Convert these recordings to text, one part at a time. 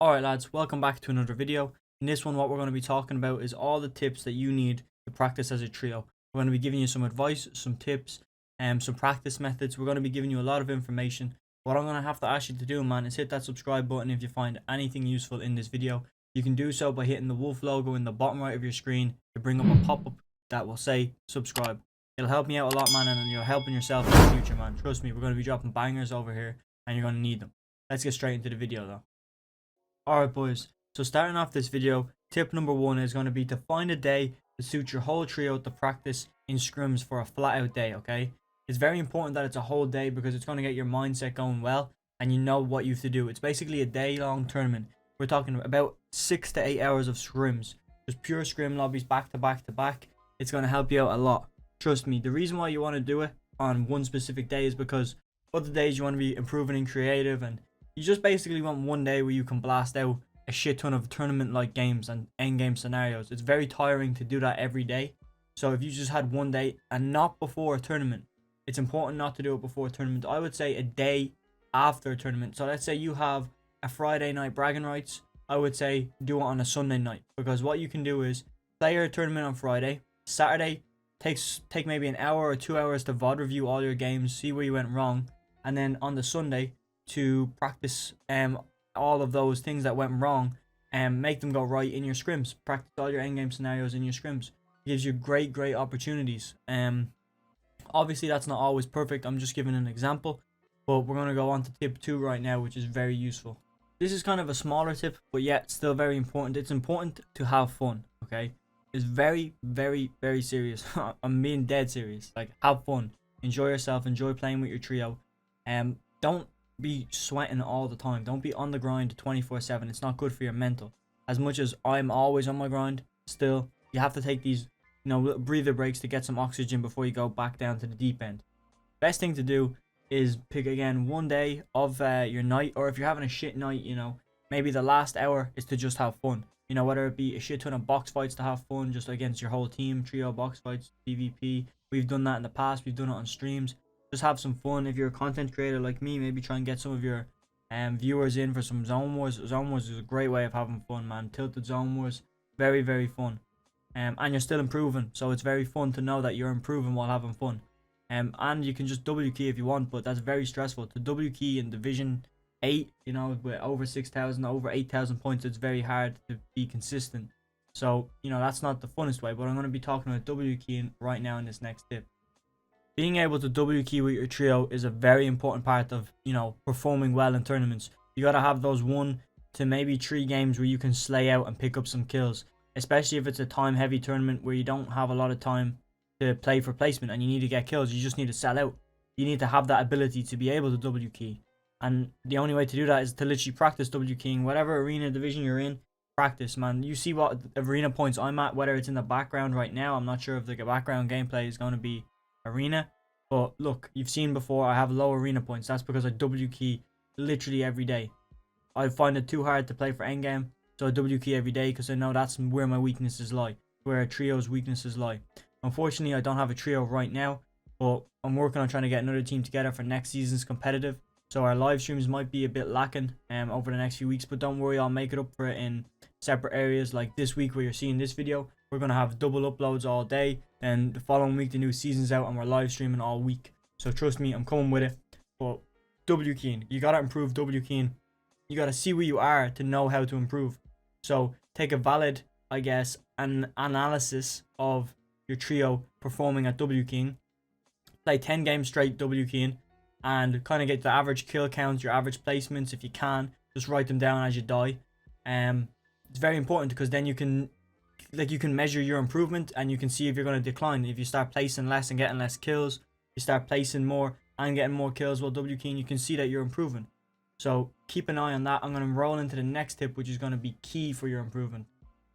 Alright lads, welcome back to another video. In this one what we're going to be talking about is all the tips that you need to practice as a trio. We're going to be giving you some advice, some tips, and some practice methods. We're going to be giving you a lot of information. What I'm going to have to ask you to do, man, is hit that subscribe button if you find anything useful in this video. You can do so by hitting the wolf logo in the bottom right of your screen to bring up a pop-up that will say subscribe. It'll help me out a lot, man, and you're helping yourself in the future, man. Trust me, we're going to be dropping bangers over here and you're going to need them. Let's get straight into the video though. Alright boys, so starting off this video, tip number 1 is going to be to find a day to suit your whole trio to practice in scrims for a flat out day, okay? It's very important that it's a whole day because it's going to get your mindset going well and you know what you have to do. It's basically a day long tournament. We're talking about 6 to 8 hours of scrims. Just pure scrim lobbies back to back to back. It's going to help you out a lot. Trust me, the reason why you want to do it on one specific day is because other days you want to be improving in creative and you just basically want one day where you can blast out a shit ton of tournament-like games and endgame scenarios. It's very tiring to do that every day. So if you just had one day and not before a tournament, it's important not to do it before a tournament. I would say a day after a tournament. So let's say you have a Friday night bragging rights. I would say do it on a Sunday night. Because what you can do is play your tournament on Friday. Saturday, take maybe an hour or 2 hours to VOD review all your games, see where you went wrong. And then on the Sunday, to practice all of those things that went wrong and make them go right in your scrims. Practice all your endgame scenarios in your scrims. It gives you great opportunities. Obviously that's not always perfect. I'm just giving an example, but we're going to go on to tip 2 right now, which is very useful. This is kind of a smaller tip, but yet still very important. It's important to have fun, okay? It's very serious. I'm being dead serious. Like, have fun, enjoy yourself, enjoy playing with your trio. Don't be sweating all the time. Don't be on the grind 24/7. It's not good for your mental. As much as I'm always on my grind, still you have to take these little breather breaks to get some oxygen before you go back down to the deep end. Best thing to do is pick again one day of your night, or if you're having a shit night, maybe the last hour is to just have fun. Whether it be a shit ton of box fights to have fun just against your whole team, trio box fights, PvP. We've done that in the past. We've done it on streams. Just have some fun. If you're a content creator like me, maybe try and get some of your viewers in for some zone wars. Zone wars is a great way of having fun, man. Tilted zone wars, very fun. And you're still improving, so it's very fun to know that you're improving while having fun. And you can just W key if you want, but that's very stressful. To W key in Division 8, with over 6,000, over 8,000 points, it's very hard to be consistent. So, that's not the funnest way, but I'm going to be talking about W keying right now in this next tip. Being able to W key with your trio is a very important part of, performing well in tournaments. You got to have those 1 to maybe 3 games where you can slay out and pick up some kills. Especially if it's a time heavy tournament where you don't have a lot of time to play for placement and you need to get kills. You just need to sell out. You need to have that ability to be able to W key. And the only way to do that is to literally practice W keying. Whatever arena division you're in, practice, man. You see what arena points I'm at, whether it's in the background right now. I'm not sure if the background gameplay is going to be arena, but look, you've seen before I have low arena points. That's because I W key literally every day. I find it too hard to play for endgame, so I W key every day because I know that's where my weaknesses lie, where a trio's weaknesses lie. Unfortunately, I don't have a trio right now, but I'm working on trying to get another team together for next season's competitive, so our live streams might be a bit lacking over the next few weeks, but don't worry, I'll make it up for it in separate areas. Like this week where you're seeing this video, we're going to have double uploads all day, and the following week the new season's out and we're live streaming all week. So trust me, I'm coming with it. But W keying, you got to improve W keying. You got to see where you are to know how to improve. So take a valid, I guess, an analysis of your trio performing at W keying. Play 10 games straight W keying and kind of get the average kill count, your average placements if you can. Just write them down as you die. It's very important because then you can measure your improvement and you can see if you're going to decline. If you start placing less and getting less kills, you start placing more and getting more kills while W keying, you can see that you're improving. So keep an eye on that. I'm going to roll into the next tip, which is going to be key for your improvement.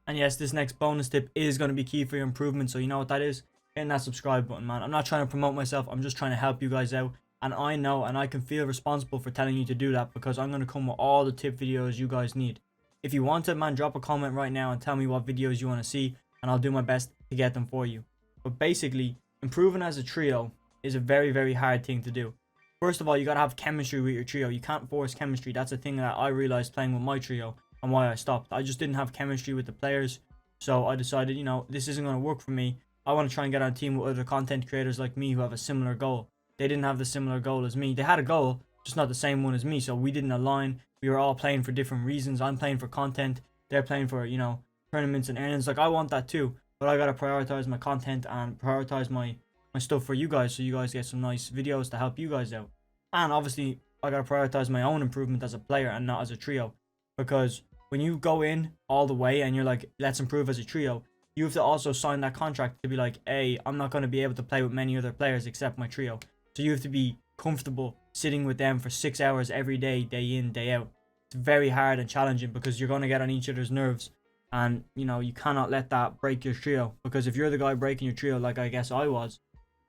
And yes, this next bonus tip is going to be key for your improvement. So you know what that is? Hitting that subscribe button, man. I'm not trying to promote myself. I'm just trying to help you guys out. And I know and I can feel responsible for telling you to do that because I'm going to come with all the tip videos you guys need. If you want it, man, drop a comment right now and tell me what videos you want to see, and I'll do my best to get them for you. But basically, improving as a trio is a very hard thing to do. First of all, you got to have chemistry with your trio. You can't force chemistry. That's a thing that I realized playing with my trio. and why I stopped. I just didn't have chemistry with the players, so I decided, you know, this isn't going to work for me. I want to try and get on a team with other content creators like me who have a similar goal. They didn't have the similar goal as me. They had a goal, just not the same one as me, so we didn't align. We were all playing for different reasons. I'm playing for content. They're playing for, you know, tournaments and earnings. Like, I want that too, but I got to prioritize my content and prioritize my stuff for you guys, so you guys get some nice videos to help you guys out. And obviously, I got to prioritize my own improvement as a player and not as a trio, because when you go in all the way and you're like, let's improve as a trio, you have to also sign that contract to be like, hey, I'm not going to be able to play with many other players except my trio. So you have to be comfortable sitting with them for 6 hours every day, day in, day out. It's very hard and challenging because you're going to get on each other's nerves. And, you know, you cannot let that break your trio. Because if you're the guy breaking your trio, like I guess I was,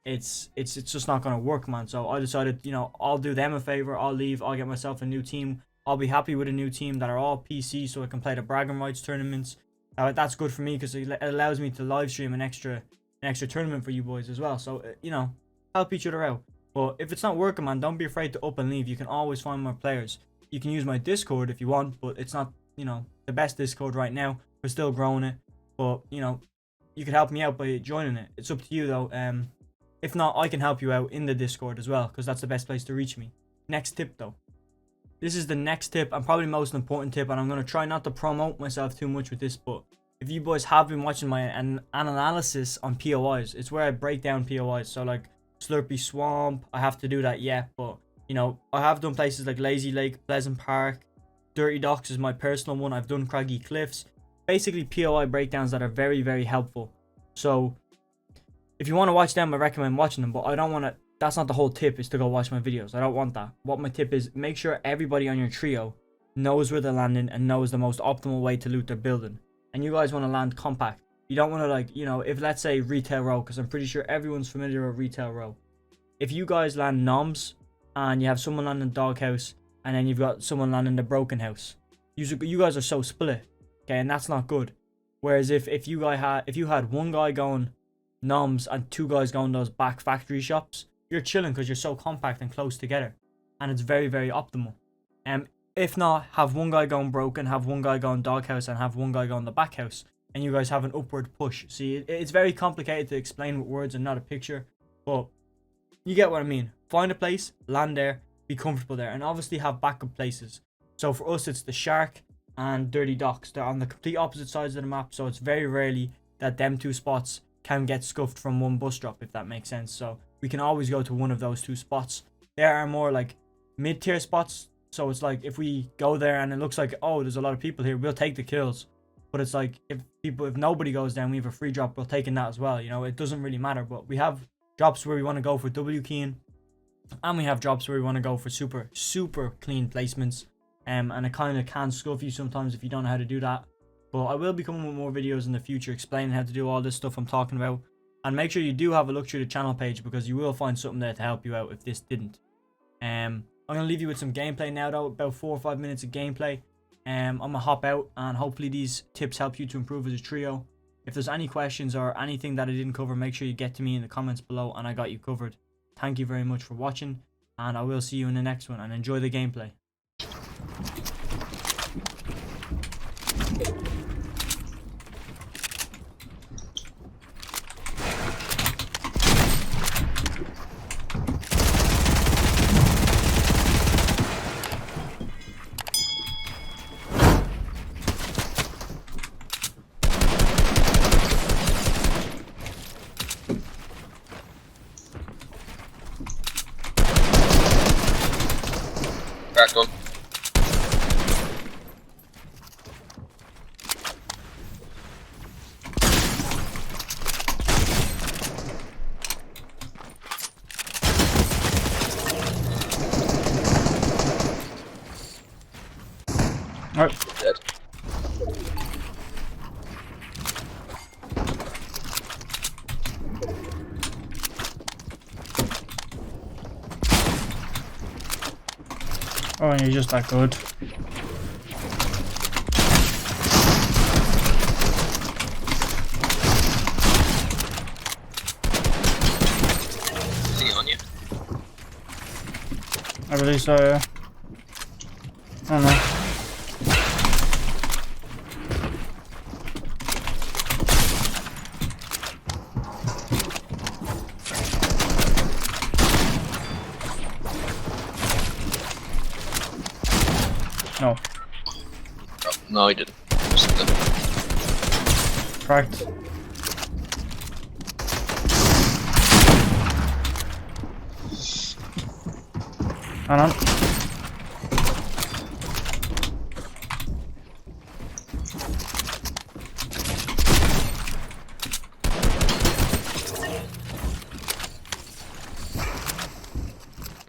it's just not going to work, man. So I decided, you know, I'll do them a favor. I'll leave. I'll get myself a new team. I'll be happy with a new team that are all PC so I can play the bragging rights tournaments. That's good for me because it allows me to live stream an extra tournament for you boys as well. So, you know, help each other out. But if it's not working, man, don't be afraid to up and leave. You can always find more players. You can use my Discord if you want, but it's not, you know, the best Discord right now. We're still growing it. But, you know, you can help me out by joining it. It's up to you, though. If not, I can help you out in the Discord as well, because that's the best place to reach me. Next tip, though. This is the next tip and probably most important tip, and I'm going to try not to promote myself too much with this, but if you boys have been watching my an analysis on POIs, it's where I break down POIs. So, like, Slurpy Swamp, I have to do that yet, but you know, I have done places like Lazy Lake, Pleasant Park, Dirty Docks is my personal one. I've done Craggy Cliffs, basically POI breakdowns that are very, very helpful. So if you want to watch them, I recommend watching them, but I don't want to, that's not the whole tip, is to go watch my videos. I don't want that. What my tip is, make sure everybody on your trio knows where they're landing and knows the most optimal way to loot their building. And you guys want to land compact. You don't want to, like, you know, if let's say Retail Row, because I'm pretty sure everyone's familiar with Retail Row. If you guys land noms and you have someone landing Doghouse and then you've got someone landing the Broken House, you guys are so split, okay, and that's not good. Whereas if you had one guy going noms and two guys going those back factory shops, you're chilling because you're so compact and close together, and it's very, very optimal. If not, have one guy going Broken, have one guy going Doghouse, and have one guy going the back house, and you guys have an upward push. See, it's very complicated to explain with words and not a picture, but you get what I mean. Find a place, land there, be comfortable there, and obviously have backup places. So for us, it's the Shark and Dirty Docks. They're on the complete opposite sides of the map, so it's very rarely that them two spots can get scuffed from one bus drop, if that makes sense. So we can always go to one of those two spots. There are more like mid-tier spots, so it's like if we go there and it looks like, oh, there's a lot of people here, we'll take the kills. But it's like if nobody goes down, we have a free drop, we're taking that as well. You know, it doesn't really matter. But we have drops where we want to go for W keying, and we have drops where we want to go for super, super clean placements. And it kind of can scuff you sometimes if you don't know how to do that. But I will be coming with more videos in the future explaining how to do all this stuff I'm talking about. And make sure you do have a look through the channel page, because you will find something there to help you out if this didn't. I'm going to leave you with some gameplay now, though, about 4 or 5 minutes of gameplay. I'm going to hop out, and hopefully these tips help you to improve as a trio. If there's any questions or anything that I didn't cover, make sure you get to me in the comments below and I got you covered. Thank you very much for watching, and I will see you in the next one, and enjoy the gameplay. Cracked one. Alright. Dead. Oh, and you're just that good. Is he on you? I believe so, yeah. I don't know. No, he didn't. Just, Cracked. Hang on.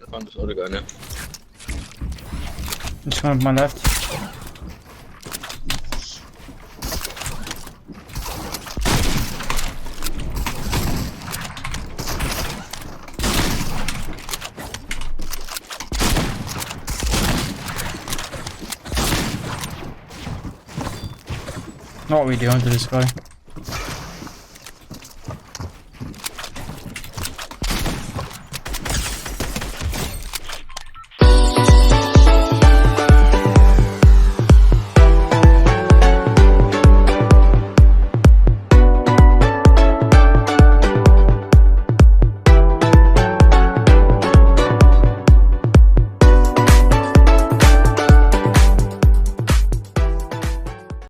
I found this other guy now. Just going to my left. What are we doing to this guy?